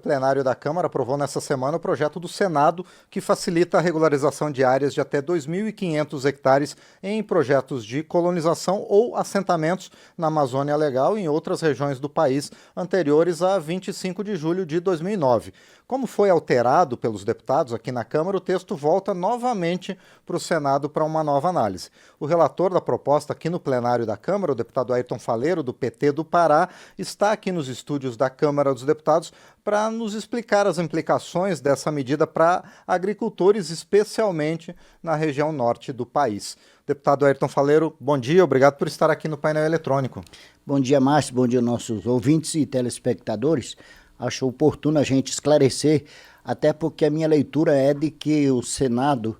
O plenário da Câmara aprovou nesta semana o projeto do Senado que facilita a regularização de áreas de até 2.500 hectares em projetos de colonização ou assentamentos na Amazônia Legal e em outras regiões do país anteriores a 25 de julho de 2009. Como foi alterado pelos deputados aqui na Câmara, o texto volta novamente para o Senado para uma nova análise. O relator da proposta aqui no plenário da Câmara, o deputado Ayrton Faleiro, do PT do Pará, está aqui nos estúdios da Câmara dos Deputados para nos explicar as implicações dessa medida para agricultores, especialmente na região norte do país. Deputado Ayrton Faleiro, bom dia, obrigado por estar aqui no painel eletrônico. Bom dia, Márcio, bom dia nossos ouvintes e telespectadores. Acho oportuno a gente esclarecer, até porque a minha leitura é de que o Senado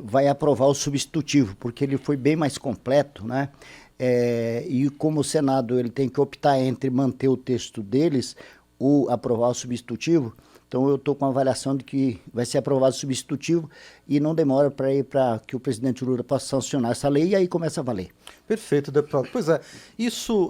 vai aprovar o substitutivo, porque ele foi bem mais completo, né? E como o Senado ele tem que optar entre manter o texto deles ou aprovar o substitutivo, então eu estou com a avaliação de que vai ser aprovado o substitutivo e não demora para que o presidente Lula possa sancionar essa lei e aí começa a valer. Perfeito, deputado. Pois é,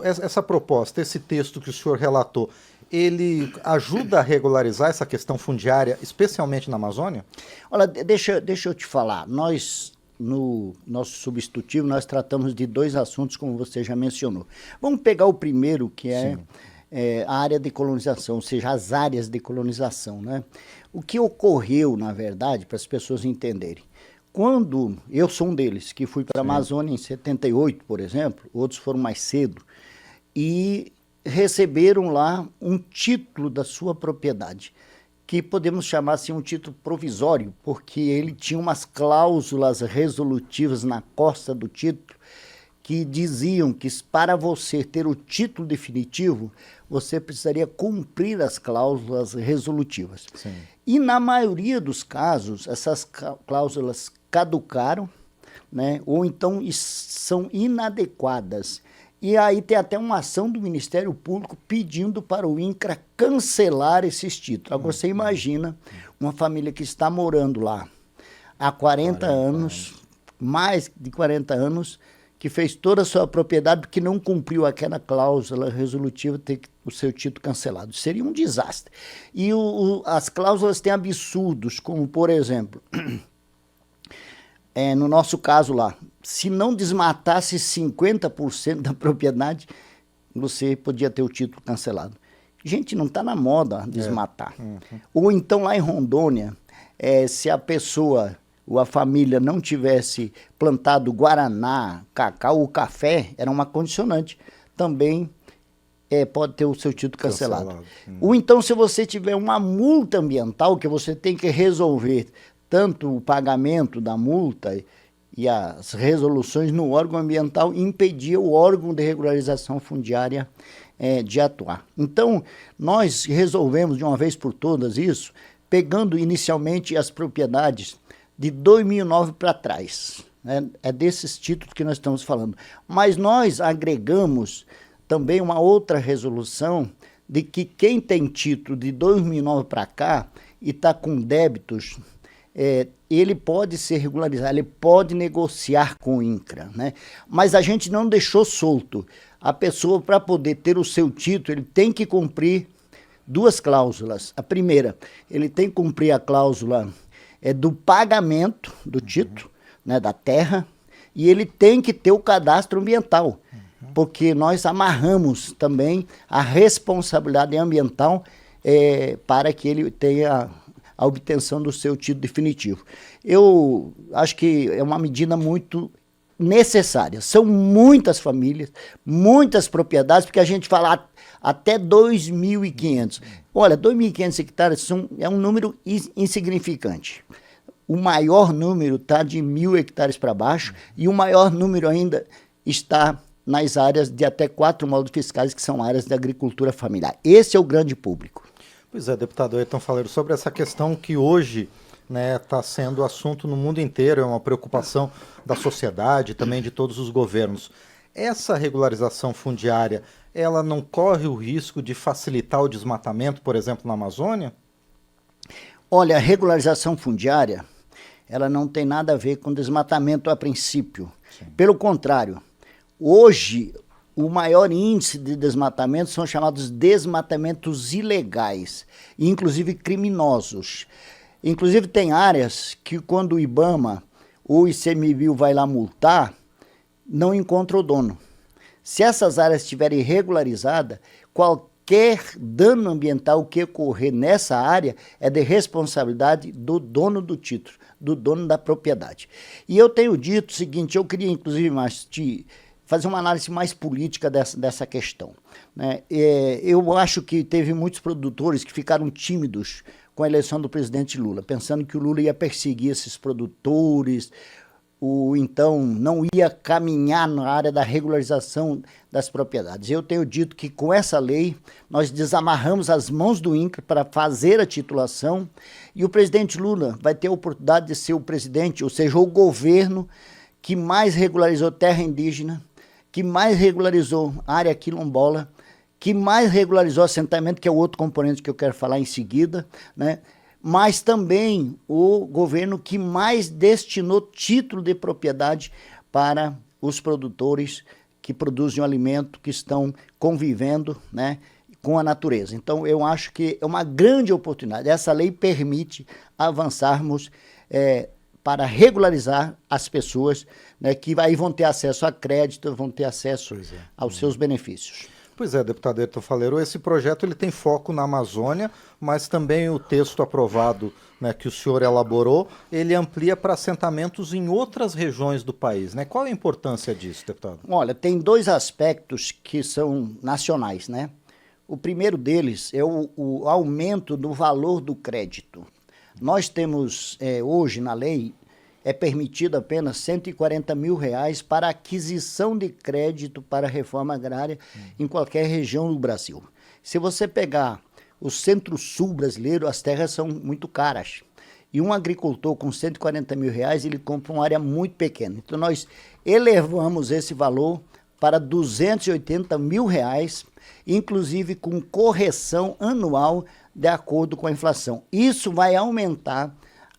essa proposta, esse texto que o senhor relatou, ele ajuda a regularizar essa questão fundiária, especialmente na Amazônia? Olha, deixa eu te falar, nós, no nosso substitutivo, nós tratamos de dois assuntos, como você já mencionou. Vamos pegar o primeiro, que é a área de colonização, ou seja, as áreas de colonização, né? O que ocorreu, na verdade, para as pessoas entenderem, quando eu sou um deles, que fui para a Amazônia em 78, por exemplo, outros foram mais cedo, e receberam lá um título da sua propriedade, que podemos chamar assim um título provisório, porque ele tinha umas cláusulas resolutivas na costa do título que diziam que para você ter o título definitivo, você precisaria cumprir as cláusulas resolutivas. Sim. E na maioria dos casos, essas cláusulas caducaram, né, ou então são inadequadas. E aí tem até uma ação do Ministério Público pedindo para o INCRA cancelar esses títulos. Agora você imagina uma família que está morando lá há 40 anos, mais de 40 anos, que fez toda a sua propriedade porque não cumpriu aquela cláusula resolutiva, ter o seu título cancelado. Seria um desastre. E as cláusulas têm absurdos, como por exemplo, no nosso caso lá, se não desmatasse 50% da propriedade, você podia ter o título cancelado. Gente, não está na moda desmatar. Ou então lá em Rondônia, se a pessoa ou a família não tivesse plantado guaraná, cacau ou café, era uma condicionante, também pode ter o seu título cancelado. Ou então se você tiver uma multa ambiental que você tem que resolver tanto o pagamento da multa e as resoluções no órgão ambiental, impedia o órgão de regularização fundiária de atuar. Então, nós resolvemos de uma vez por todas isso, pegando inicialmente as propriedades de 2009 para trás. Né? É desses títulos que nós estamos falando. Mas nós agregamos também uma outra resolução de que quem tem título de 2009 para cá e está com débitos, ele pode ser regularizado, ele pode negociar com o INCRA, né? Mas a gente não deixou solto. A pessoa, para poder ter o seu título, ele tem que cumprir duas cláusulas. A primeira, ele tem que cumprir a cláusula do pagamento do título, né, da terra, e ele tem que ter o cadastro ambiental, porque nós amarramos também a responsabilidade ambiental para que ele tenha a obtenção do seu título definitivo. Eu acho que é uma medida muito necessária. São muitas famílias, muitas propriedades, porque a gente fala até 2.500. Olha, 2.500 hectares é um número insignificante. O maior número está de 1.000 hectares para baixo e o maior número ainda está nas áreas de até 4 módulos fiscais, que são áreas de agricultura familiar. Esse é o grande público. Pois é, deputado Ayrton Faleiro, sobre essa questão que hoje está sendo assunto no mundo inteiro, é uma preocupação da sociedade, também de todos os governos. Essa regularização fundiária, ela não corre o risco de facilitar o desmatamento, por exemplo, na Amazônia? Olha, a regularização fundiária, ela não tem nada a ver com desmatamento a princípio. Sim. Pelo contrário, hoje o maior índice de desmatamento são chamados desmatamentos ilegais, inclusive criminosos. Inclusive tem áreas que quando o IBAMA ou o ICMBio vai lá multar, não encontra o dono. Se essas áreas estiverem regularizadas, qualquer dano ambiental que ocorrer nessa área é de responsabilidade do dono do título, do dono da propriedade. E eu tenho dito o seguinte, eu queria inclusive fazer uma análise mais política dessa questão, né? Eu acho que teve muitos produtores que ficaram tímidos com a eleição do presidente Lula, pensando que o Lula ia perseguir esses produtores, ou então não ia caminhar na área da regularização das propriedades. Eu tenho dito que com essa lei nós desamarramos as mãos do INCRA para fazer a titulação e o presidente Lula vai ter a oportunidade de ser o presidente, ou seja, o governo que mais regularizou terra indígena, que mais regularizou área quilombola, que mais regularizou assentamento, que é o outro componente que eu quero falar em seguida, né? Mas também o governo que mais destinou título de propriedade para os produtores que produzem o alimento, que estão convivendo, né, com a natureza. Então, eu acho que é uma grande oportunidade. Essa lei permite avançarmos para regularizar as pessoas, né, que aí vão ter acesso a crédito, vão ter acesso aos seus benefícios. Pois é, deputado Ayrton Faleiro, esse projeto ele tem foco na Amazônia, mas também o texto aprovado, né, que o senhor elaborou, ele amplia para assentamentos em outras regiões do país, né? Qual a importância disso, deputado? Olha, tem dois aspectos que são nacionais, né? O primeiro deles é o aumento do valor do crédito. Nós temos hoje na lei é permitido apenas R$140 mil para aquisição de crédito para a reforma agrária em qualquer região do Brasil. Se você pegar o centro-sul brasileiro, as terras são muito caras. E um agricultor com R$140 mil, ele compra uma área muito pequena. Então, nós elevamos esse valor para R$280 mil, inclusive com correção anual de acordo com a inflação. Isso vai aumentar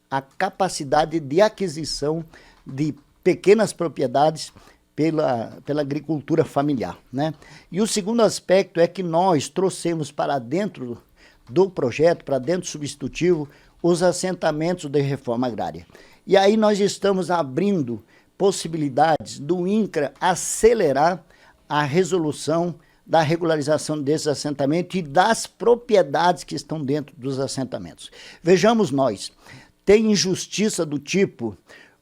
a capacidade de aquisição de pequenas propriedades pela agricultura familiar, né? E o segundo aspecto é que nós trouxemos para dentro do projeto, para dentro do substitutivo, os assentamentos de reforma agrária. E aí nós estamos abrindo possibilidades do INCRA acelerar a resolução da regularização desses assentamentos e das propriedades que estão dentro dos assentamentos. Vejamos nós, tem injustiça do tipo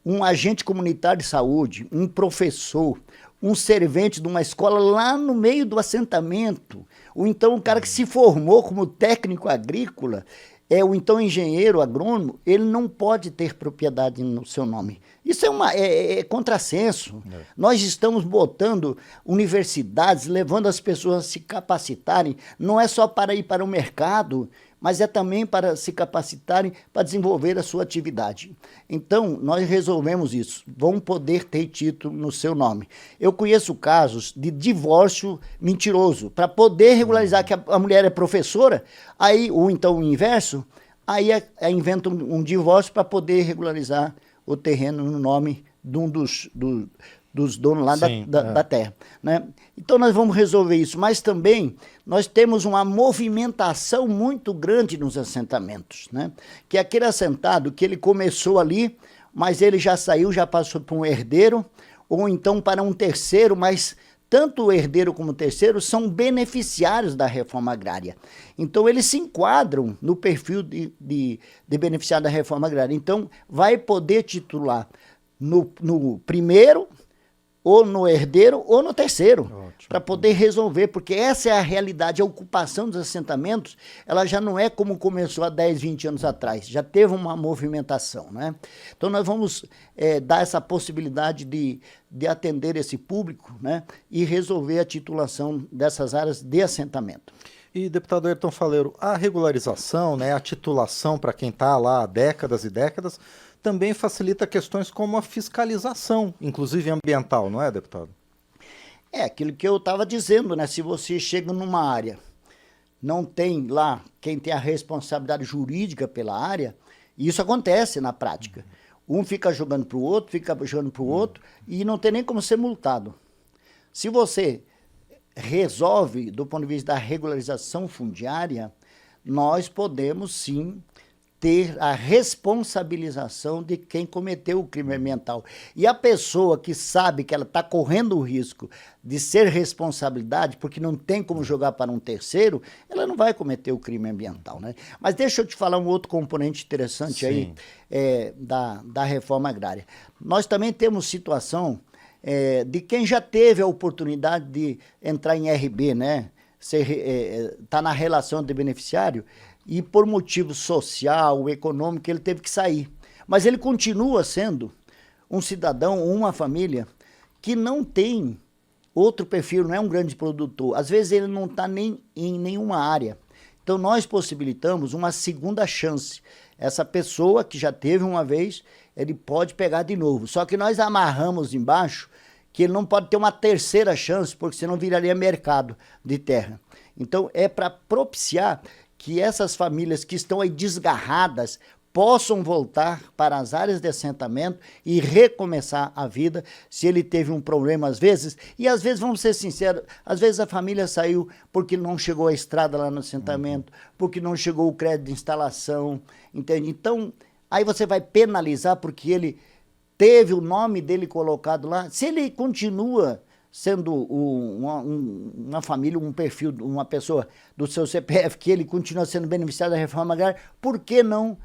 um agente comunitário de saúde, um professor, um servente de uma escola lá no meio do assentamento, ou então um cara que se formou como técnico agrícola, ou então engenheiro agrônomo, ele não pode ter propriedade no seu nome. Isso é contrassenso. Nós estamos botando universidades, levando as pessoas a se capacitarem, não é só para ir para o mercado, mas é também para se capacitarem para desenvolver a sua atividade. Então, nós resolvemos isso. Vão poder ter título no seu nome. Eu conheço casos de divórcio mentiroso. Para poder regularizar que a mulher é professora, aí, ou então o inverso, aí inventa um divórcio para poder regularizar o terreno no nome de um dos donos lá da terra, né? Então nós vamos resolver isso, mas também nós temos uma movimentação muito grande nos assentamentos, né? Que é aquele assentado que ele começou ali, mas ele já saiu, já passou para um herdeiro, ou então para um terceiro, mas tanto o herdeiro como o terceiro são beneficiários da reforma agrária. Então, eles se enquadram no perfil de beneficiário da reforma agrária. Então, vai poder titular no primeiro, ou no herdeiro, ou no terceiro, para poder resolver, porque essa é a realidade, a ocupação dos assentamentos, ela já não é como começou há 10, 20 anos atrás, já teve uma movimentação, né? Então nós vamos dar essa possibilidade de atender esse público, né, e resolver a titulação dessas áreas de assentamento. E, deputado Ayrton Faleiro, a regularização, né, a titulação para quem está lá há décadas e décadas, também facilita questões como a fiscalização, inclusive ambiental, não é, deputado? É aquilo que eu estava dizendo, né? Se você chega numa área, não tem lá quem tem a responsabilidade jurídica pela área, e isso acontece na prática. Um fica jogando para o outro, e não tem nem como ser multado. Se você resolve, do ponto de vista da regularização fundiária, nós podemos sim ter a responsabilização de quem cometeu o crime ambiental. E a pessoa que sabe que ela está correndo o risco de ser responsabilidade, porque não tem como jogar para um terceiro, ela não vai cometer o crime ambiental, né? Mas deixa eu te falar um outro componente interessante aí da reforma agrária. Nós também temos situação de quem já teve a oportunidade de entrar em RB, né? Tá na relação de beneficiário, e por motivo social, econômico, ele teve que sair. Mas ele continua sendo um cidadão, uma família, que não tem outro perfil, não é um grande produtor. Às vezes ele não está nem em nenhuma área. Então nós possibilitamos uma segunda chance. Essa pessoa que já teve uma vez, ele pode pegar de novo. Só que nós amarramos embaixo que ele não pode ter uma terceira chance, porque senão viraria mercado de terra. Então é para propiciar que essas famílias que estão aí desgarradas possam voltar para as áreas de assentamento e recomeçar a vida, se ele teve um problema às vezes, e às vezes, vamos ser sinceros, às vezes a família saiu porque não chegou a estrada lá no assentamento, porque não chegou o crédito de instalação, entende? Então, aí você vai penalizar porque ele teve o nome dele colocado lá. Se ele continua sendo uma família, um perfil, uma pessoa do seu CPF, que ele continua sendo beneficiário da reforma agrária, por que não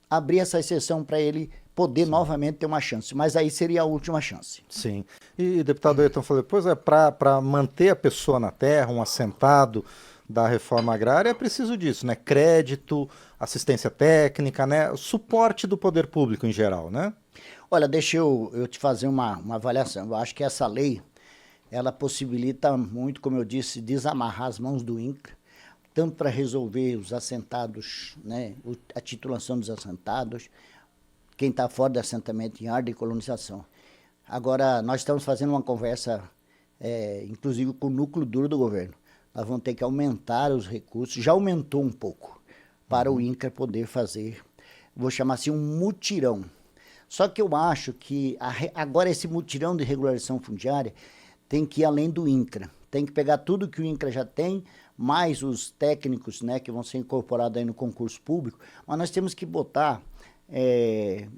abrir essa exceção para ele poder novamente ter uma chance? Mas aí seria a última chance. Sim. E, deputado Ayrton, falou, pois é, para manter a pessoa na terra, um assentado da reforma agrária, é preciso disso, né? Crédito, assistência técnica, né? Suporte do poder público em geral, né? Olha, deixa eu te fazer uma avaliação. Eu acho que essa lei, ela possibilita muito, como eu disse, desamarrar as mãos do INCRA, tanto para resolver os assentados, né, a titulação dos assentados, quem está fora do assentamento em área de colonização. Agora, nós estamos fazendo uma conversa, inclusive com o núcleo duro do governo. Nós vamos ter que aumentar os recursos, já aumentou um pouco, para o INCRA poder fazer, vou chamar assim, um mutirão. Só que eu acho que agora esse mutirão de regularização fundiária tem que ir além do INCRA. Tem que pegar tudo que o INCRA já tem, mais os técnicos, né, que vão ser incorporados aí no concurso público, mas nós temos que botar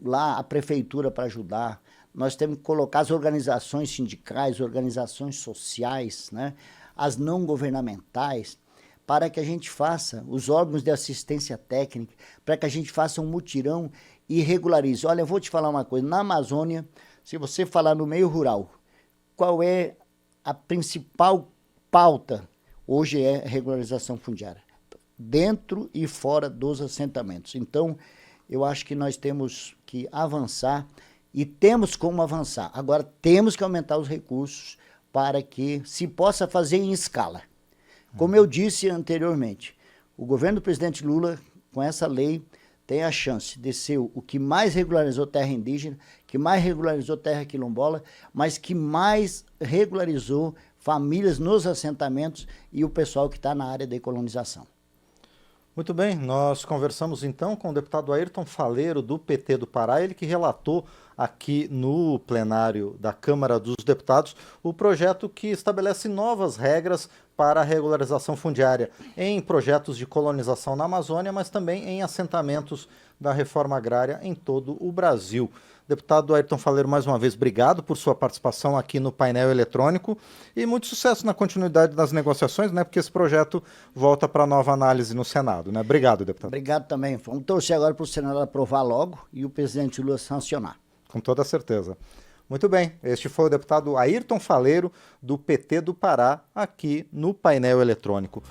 lá a prefeitura para ajudar, nós temos que colocar as organizações sindicais, organizações sociais, né, as não governamentais, para que a gente faça, os órgãos de assistência técnica, para que a gente faça um mutirão e regularize. Olha, eu vou te falar uma coisa, na Amazônia, se você falar no meio rural, qual é a principal pauta? Hoje é regularização fundiária, dentro e fora dos assentamentos. Então, eu acho que nós temos que avançar e temos como avançar. Agora, temos que aumentar os recursos para que se possa fazer em escala. Como eu disse anteriormente, o governo do presidente Lula, com essa lei, tem a chance de ser o que mais regularizou terra indígena, que mais regularizou terra quilombola, mas que mais regularizou famílias nos assentamentos e o pessoal que está na área de colonização. Muito bem, nós conversamos então com o deputado Ayrton Faleiro, do PT do Pará, ele que relatou aqui no plenário da Câmara dos Deputados o projeto que estabelece novas regras para a regularização fundiária em projetos de colonização na Amazônia, mas também em assentamentos da reforma agrária em todo o Brasil. Deputado Ayrton Faleiro, mais uma vez, obrigado por sua participação aqui no painel eletrônico e muito sucesso na continuidade das negociações, né? Porque esse projeto volta para nova análise no Senado, né? Obrigado, deputado. Obrigado também. Vamos torcer agora para o Senado aprovar logo e o presidente Lula sancionar. Com toda certeza. Muito bem, este foi o deputado Ayrton Faleiro, do PT do Pará, aqui no painel eletrônico.